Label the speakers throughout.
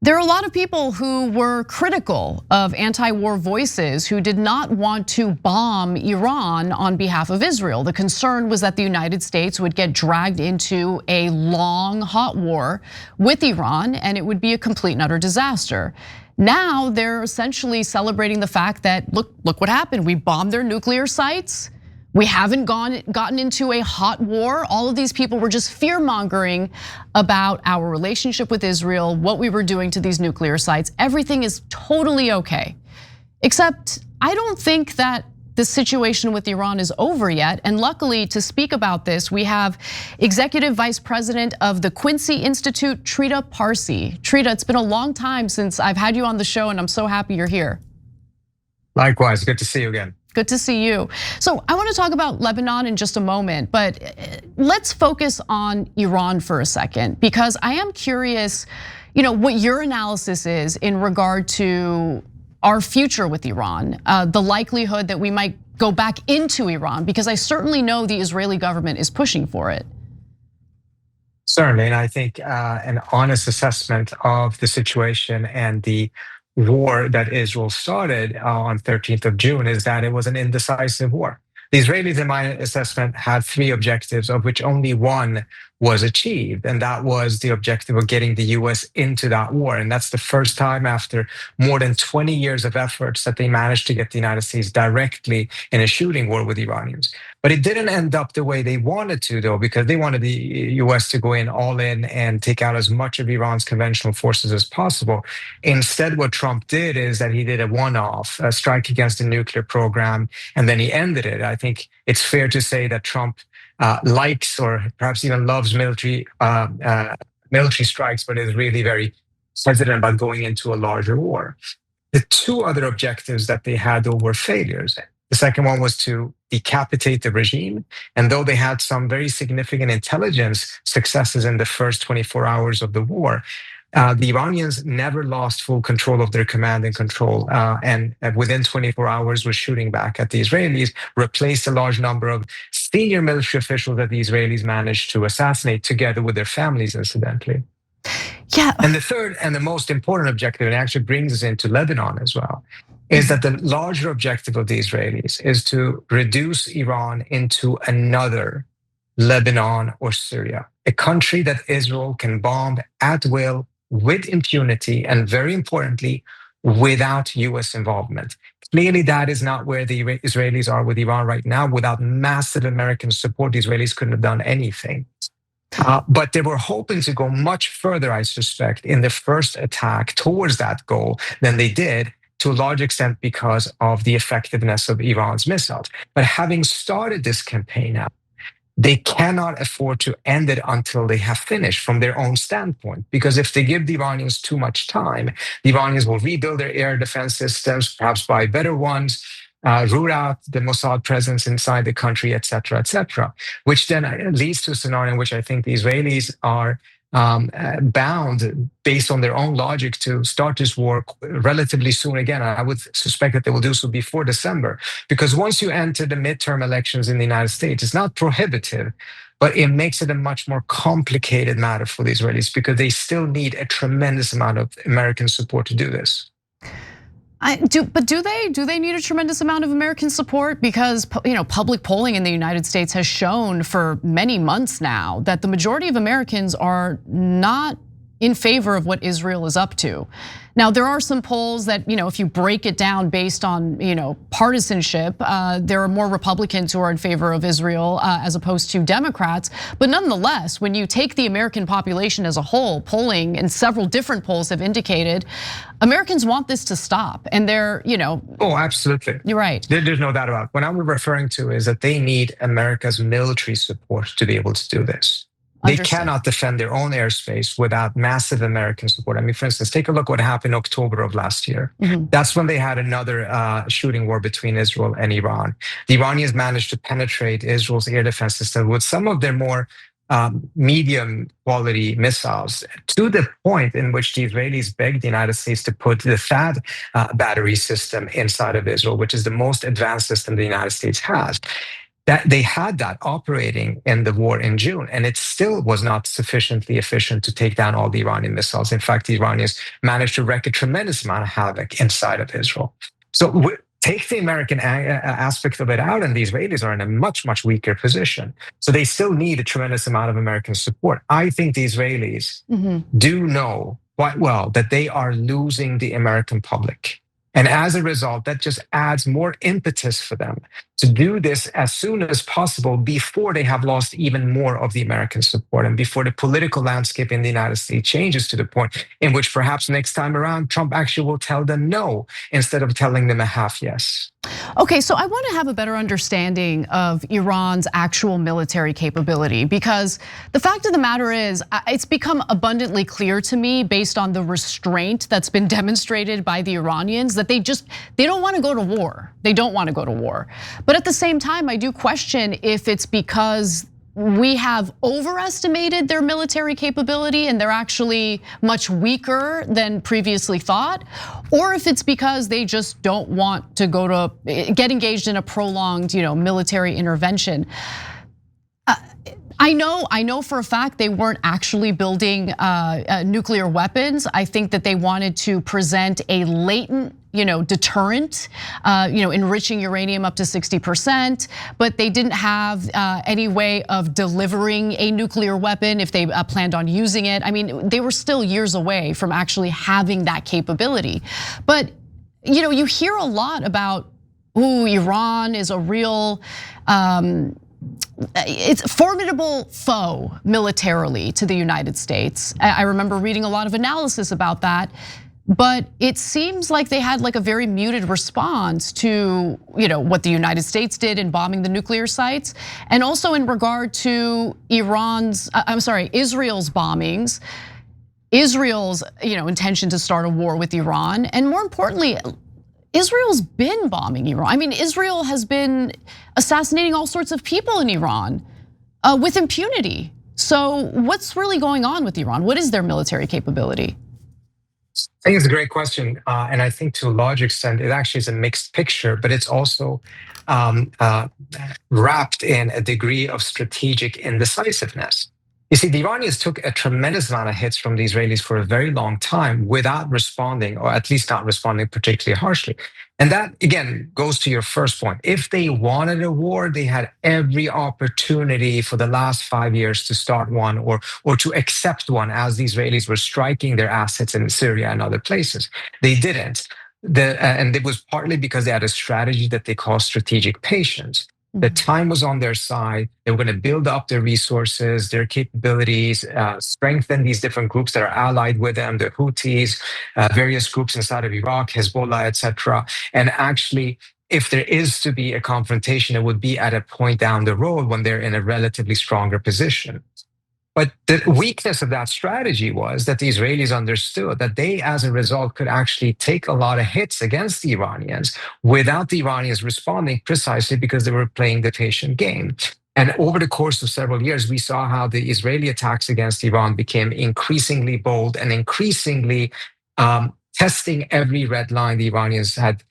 Speaker 1: There are a lot of people who were critical of anti-war voices who did not want to bomb Iran on behalf of Israel. The concern was that the United States would get dragged into a long, hot war with Iran, and it would be a complete and utter disaster. Now they're essentially celebrating the fact that, look what happened. We bombed their nuclear sites. We haven't gotten into a hot war. All of these people were just fear-mongering about our relationship with Israel, what we were doing to these nuclear sites. Everything is totally okay. Except I don't think that the situation with Iran is over yet. And luckily, to speak about this, we have Executive Vice President of the Quincy Institute, Trita Parsi. Trita, it's been a long time since I've had you on the show, and I'm so happy you're here.
Speaker 2: Likewise, good to see you again.
Speaker 1: Good to see you. So I want to talk about Lebanon in just a moment, but let's focus on Iran for a second, because I am curious, what your analysis is in regard to our future with Iran, the likelihood that we might go back into Iran, because I certainly know the Israeli government is pushing for it.
Speaker 2: Certainly, and I think an honest assessment of the situation and the war that Israel started on 13th of June is that it was an indecisive war. The Israelis, in my assessment, had three objectives, of which only one was achieved, and that was the objective of getting the US into that war. And that's the first time after more than 20 years of efforts that they managed to get the United States directly in a shooting war with the Iranians. But it didn't end up the way they wanted to, though, because they wanted the US to go in all in and take out as much of Iran's conventional forces as possible. Instead, what Trump did is that he did a one-off, a strike against the nuclear program, and then he ended it. I think it's fair to say that Trump likes or perhaps even loves military strikes, but is really very hesitant about going into a larger war. The two other objectives that they had, though, were failures. The second one was to decapitate the regime. And though they had some very significant intelligence successes in the first 24 hours of the war, the Iranians never lost full control of their command and control. And within 24 hours were shooting back at the Israelis, replaced a large number of senior military officials that the Israelis managed to assassinate, together with their families, incidentally.
Speaker 1: Yeah.
Speaker 2: And the third and the most important objective, and it actually brings us into Lebanon as well, is that the larger objective of the Israelis is to reduce Iran into another Lebanon or Syria, a country that Israel can bomb at will, with impunity, and very importantly, without US involvement. Clearly, that is not where the Israelis are with Iran right now. Without massive American support, the Israelis couldn't have done anything. But they were hoping to go much further, I suspect, in the first attack towards that goal than they did, to a large extent because of the effectiveness of Iran's missiles. But having started this campaign out, they cannot afford to end it until they have finished from their own standpoint. Because if they give the Iranians too much time, the Iranians will rebuild their air defense systems, perhaps buy better ones, root out the Mossad presence inside the country, et cetera, which then leads to a scenario in which I think the Israelis are bound, based on their own logic, to start this war relatively soon again. I would suspect that they will do so before December, because once you enter the midterm elections in the United States, it's not prohibitive, but it makes it a much more complicated matter for the Israelis, because they still need a tremendous amount of American support to do this.
Speaker 1: But do they need a tremendous amount of American support? Because public polling in the United States has shown for many months now that the majority of Americans are not in favor of what Israel is up to. Now, there are some polls that, if you break it down based on, partisanship, there are more Republicans who are in favor of Israel as opposed to Democrats. But nonetheless, when you take the American population as a whole, polling and several different polls have indicated Americans want this to stop. And they're,
Speaker 2: Oh, absolutely.
Speaker 1: You're right.
Speaker 2: There's no doubt about it. What I'm referring to is that they need America's military support to be able to do this. They cannot defend their own airspace without massive American support. I mean, for instance, take a look what happened in October of last year. Mm-hmm. That's when they had another shooting war between Israel and Iran. The Iranians managed to penetrate Israel's air defense system with some of their more medium quality missiles, to the point in which the Israelis begged the United States to put the THAAD battery system inside of Israel, which is the most advanced system the United States has. that they had that operating in the war in June, and it still was not sufficiently efficient to take down all the Iranian missiles. In fact, the Iranians managed to wreak a tremendous amount of havoc inside of Israel. So take the American aspect of it out, and the Israelis are in a much, much weaker position. So they still need a tremendous amount of American support. I think the Israelis do know quite well that they are losing the American public. And as a result, that just adds more impetus for them to do this as soon as possible before they have lost even more of the American support and before the political landscape in the United States changes to the point in which perhaps next time around, Trump actually will tell them no instead of telling them a half yes.
Speaker 1: Okay, so I want to have a better understanding of Iran's actual military capability, because the fact of the matter is, it's become abundantly clear to me based on the restraint that's been demonstrated by the Iranians that they don't want to go to war. They don't want to go to war. But at the same time, I do question if it's because we have overestimated their military capability and they're actually much weaker than previously thought, or if it's because they just don't want to get engaged in a prolonged, military intervention. I know for a fact they weren't actually building nuclear weapons. I think that they wanted to present a latent, deterrent, enriching uranium up to 60%, but they didn't have any way of delivering a nuclear weapon if they planned on using it. I mean, they were still years away from actually having that capability. But, you hear a lot about, Iran is a real, it's a formidable foe militarily to the United States. I remember reading a lot of analysis about that, but it seems like they had like a very muted response to what the United States did in bombing the nuclear sites, and also in regard to Israel's bombings, Israel's intention to start a war with Iran, and more importantly, Israel's been bombing Iran. I mean, Israel has been assassinating all sorts of people in Iran with impunity. So what's really going on with Iran? What is their military capability?
Speaker 2: I think it's a great question. And I think to a large extent, it actually is a mixed picture, but it's also wrapped in a degree of strategic indecisiveness. You see, the Iranians took a tremendous amount of hits from the Israelis for a very long time without responding, or at least not responding particularly harshly. And that, again, goes to your first point. If they wanted a war, they had every opportunity for the last 5 years to start one or to accept one as the Israelis were striking their assets in Syria and other places. They didn't. And it was partly because they had a strategy that they call strategic patience. The time was on their side. They were going to build up their resources, their capabilities, strengthen these different groups that are allied with them, the Houthis, various groups inside of Iraq, Hezbollah, etc. And actually, if there is to be a confrontation, it would be at a point down the road when they're in a relatively stronger position. But the weakness of that strategy was that the Israelis understood that they, as a result, could actually take a lot of hits against the Iranians without the Iranians responding, precisely because they were playing the patient game. And over the course of several years, we saw how the Israeli attacks against Iran became increasingly bold and increasingly testing every red line the Iranians had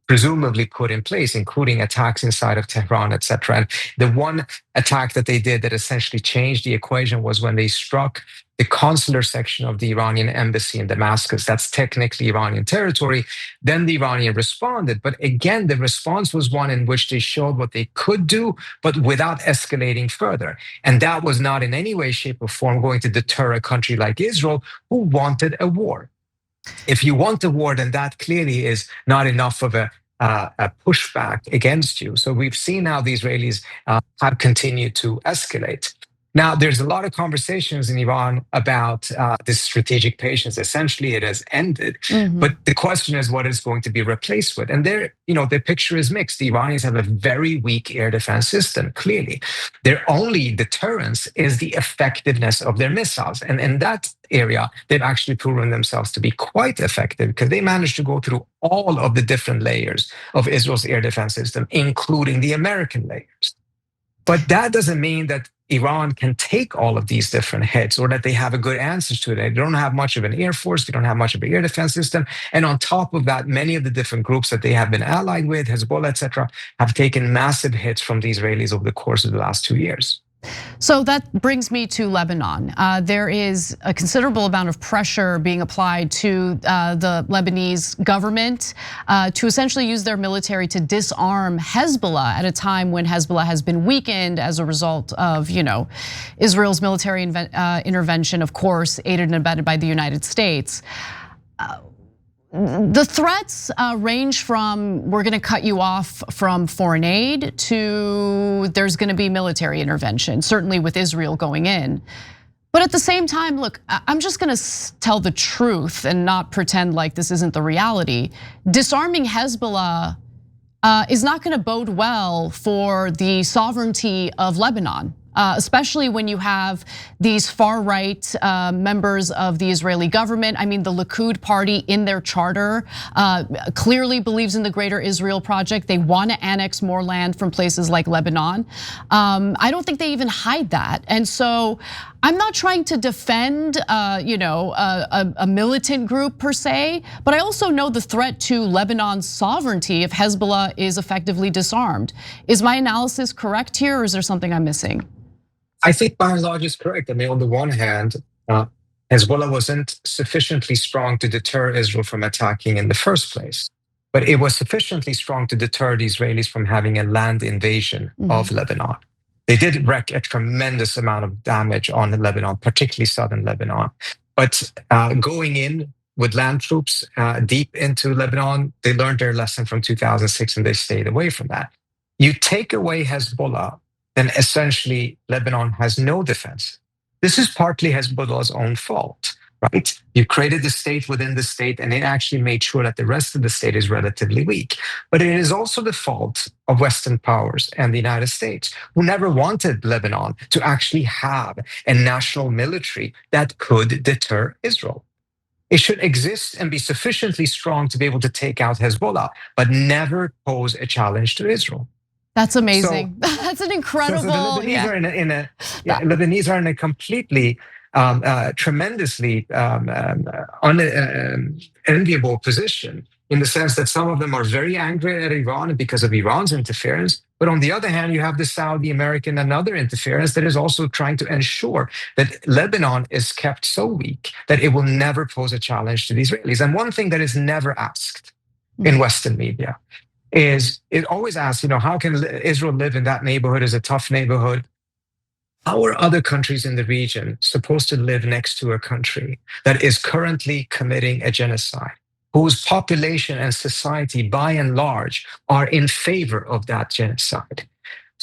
Speaker 2: presumably put in place, including attacks inside of Tehran, etc. And the one attack that they did that essentially changed the equation was when they struck the consular section of the Iranian embassy in Damascus. That's technically Iranian territory. Then the Iranian responded. But again, the response was one in which they showed what they could do, but without escalating further. And that was not in any way, shape, or form going to deter a country like Israel who wanted a war. If you want a war, then that clearly is not enough of a pushback against you. So we've seen how the Israelis have continued to escalate. Now, there's a lot of conversations in Iran about this strategic patience. Essentially, it has ended. But the question is what it's going to be replaced with. And there, the picture is mixed. The Iranians have a very weak air defense system, clearly. Their only deterrence is the effectiveness of their missiles. And in that area, they've actually proven themselves to be quite effective because they managed to go through all of the different layers of Israel's air defense system, including the American layers. But that doesn't mean that Iran can take all of these different hits, or that they have a good answer to it. They don't have much of an air force, they don't have much of an air defense system. And on top of that, many of the different groups that they have been allied with, Hezbollah, etc., have taken massive hits from the Israelis over the course of the last 2 years.
Speaker 1: So that brings me to Lebanon. There is a considerable amount of pressure being applied to the Lebanese government to essentially use their military to disarm Hezbollah at a time when Hezbollah has been weakened as a result of, Israel's military intervention, of course, aided and abetted by the United States. The threats range from we're going to cut you off from foreign aid to there's going to be military intervention, certainly with Israel going in. But at the same time, look, I'm just going to tell the truth and not pretend like this isn't the reality. Disarming Hezbollah is not going to bode well for the sovereignty of Lebanon. Especially when you have these far-right members of the Israeli government. I mean, the Likud party in their charter clearly believes in the Greater Israel Project. They want to annex more land from places like Lebanon. I don't think they even hide that. And so I'm not trying to defend a militant group per se, but I also know the threat to Lebanon's sovereignty if Hezbollah is effectively disarmed. Is my analysis correct here, or is there something I'm missing?
Speaker 2: I think by and large is correct. I mean, on the one hand, Hezbollah wasn't sufficiently strong to deter Israel from attacking in the first place, but it was sufficiently strong to deter the Israelis from having a land invasion of Lebanon. They did wreak a tremendous amount of damage on Lebanon, particularly southern Lebanon. But going in with land troops deep into Lebanon, they learned their lesson from 2006 and they stayed away from that. You take away Hezbollah, then essentially Lebanon has no defense. This is partly Hezbollah's own fault, right? You created the state within the state and it actually made sure that the rest of the state is relatively weak. But it is also the fault of Western powers and the United States, who never wanted Lebanon to actually have a national military that could deter Israel. It should exist and be sufficiently strong to be able to take out Hezbollah, but never pose a challenge to Israel.
Speaker 1: That's amazing. That's an incredible.
Speaker 2: So the Lebanese are in a completely, tremendously unenviable position in the sense that some of them are very angry at Iran because of Iran's interference. But on the other hand, you have the Saudi, American, and other interference that is also trying to ensure that Lebanon is kept so weak that it will never pose a challenge to the Israelis. And one thing that is never asked in Western media is it always asks, how can Israel live in that neighborhood? Is a tough neighborhood. How are other countries in the region supposed to live next to a country that is currently committing a genocide, whose population and society by and large are in favor of that genocide?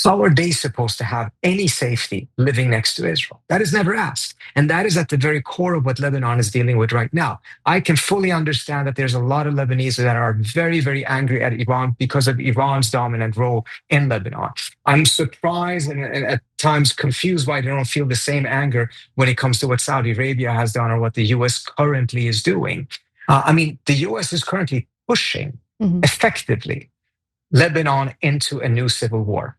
Speaker 2: How are they supposed to have any safety living next to Israel? That is never asked. And that is at the very core of what Lebanon is dealing with right now. I can fully understand that there's a lot of Lebanese that are very, very angry at Iran because of Iran's dominant role in Lebanon. I'm surprised and at times confused why they don't feel the same anger when it comes to what Saudi Arabia has done or what the US currently is doing. The US is currently pushing effectively Lebanon into a new civil war.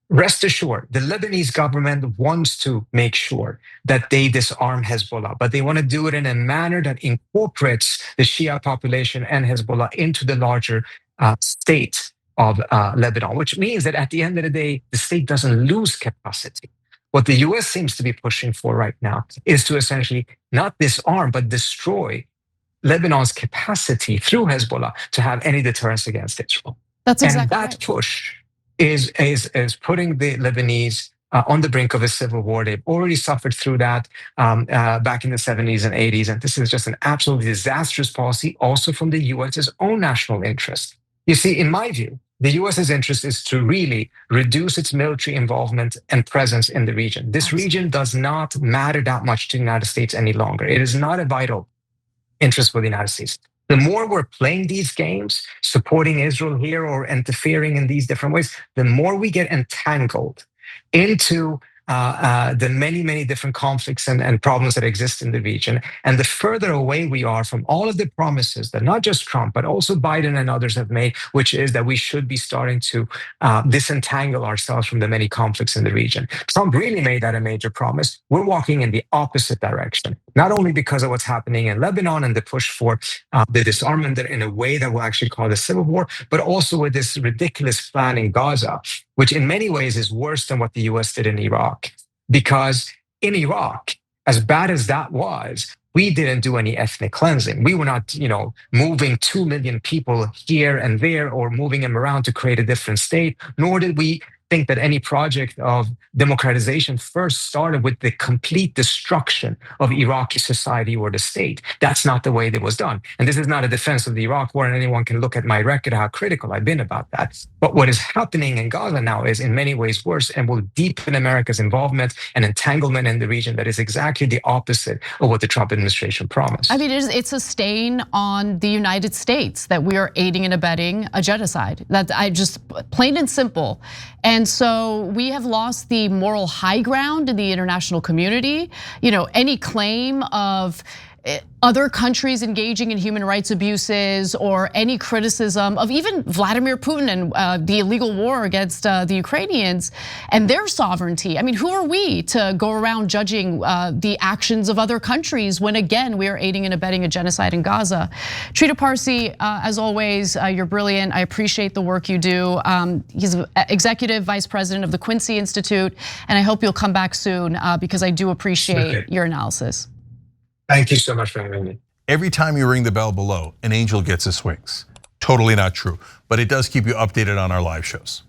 Speaker 2: Rest assured, the Lebanese government wants to make sure that they disarm Hezbollah, but they want to do it in a manner that incorporates the Shia population and Hezbollah into the larger state of Lebanon, which means that at the end of the day, the state doesn't lose capacity. What the US seems to be pushing for right now is to essentially not disarm, but destroy Lebanon's capacity through Hezbollah to have any deterrence against Israel.
Speaker 1: That's exactly
Speaker 2: and that
Speaker 1: right.
Speaker 2: push is putting the Lebanese on the brink of a civil war. They've already suffered through that back in the 70s and 80s. And this is just an absolutely disastrous policy also from the US's own national interest. You see, in my view, the US's interest is to really reduce its military involvement and presence in the region. This region does not matter that much to the United States any longer. It is not a vital interest for the United States. The more we're playing these games, supporting Israel here or interfering in these different ways, the more we get entangled into the many different conflicts and problems that exist in the region. And the further away we are from all of the promises that not just Trump, but also Biden and others have made, which is that we should be starting to disentangle ourselves from the many conflicts in the region. Trump really made that a major promise. We're walking in the opposite direction, not only because of what's happening in Lebanon and the push for the disarmament in a way that will actually cause a civil war, but also with this ridiculous plan in Gaza, which in many ways is worse than what the US did in Iraq. Because in Iraq, as bad as that was, we didn't do any ethnic cleansing. We were not, moving 2 million people here and there or moving them around to create a different state, nor did we think that any project of democratization first started with the complete destruction of Iraqi society or the state. That's not the way it was done. And this is not a defense of the Iraq war, and anyone can look at my record, how critical I've been about that. But what is happening in Gaza now is in many ways worse and will deepen America's involvement and entanglement in the region that is exactly the opposite of what the Trump administration promised.
Speaker 1: I mean, it's a stain on the United States that we are aiding and abetting a genocide. That I just, plain and simple. And so we have lost the moral high ground in the international community. Any claim of other countries engaging in human rights abuses or any criticism of even Vladimir Putin and the illegal war against the Ukrainians and their sovereignty. I mean, who are we to go around judging the actions of other countries when, again, we are aiding and abetting a genocide in Gaza? Trita Parsi, as always, you're brilliant. I appreciate the work you do. He's executive vice president of the Quincy Institute, and I hope you'll come back soon because I do appreciate your analysis.
Speaker 2: Thank you so much for having me.
Speaker 3: Every time you ring the bell below, an angel gets his wings. Totally not true, but it does keep you updated on our live shows.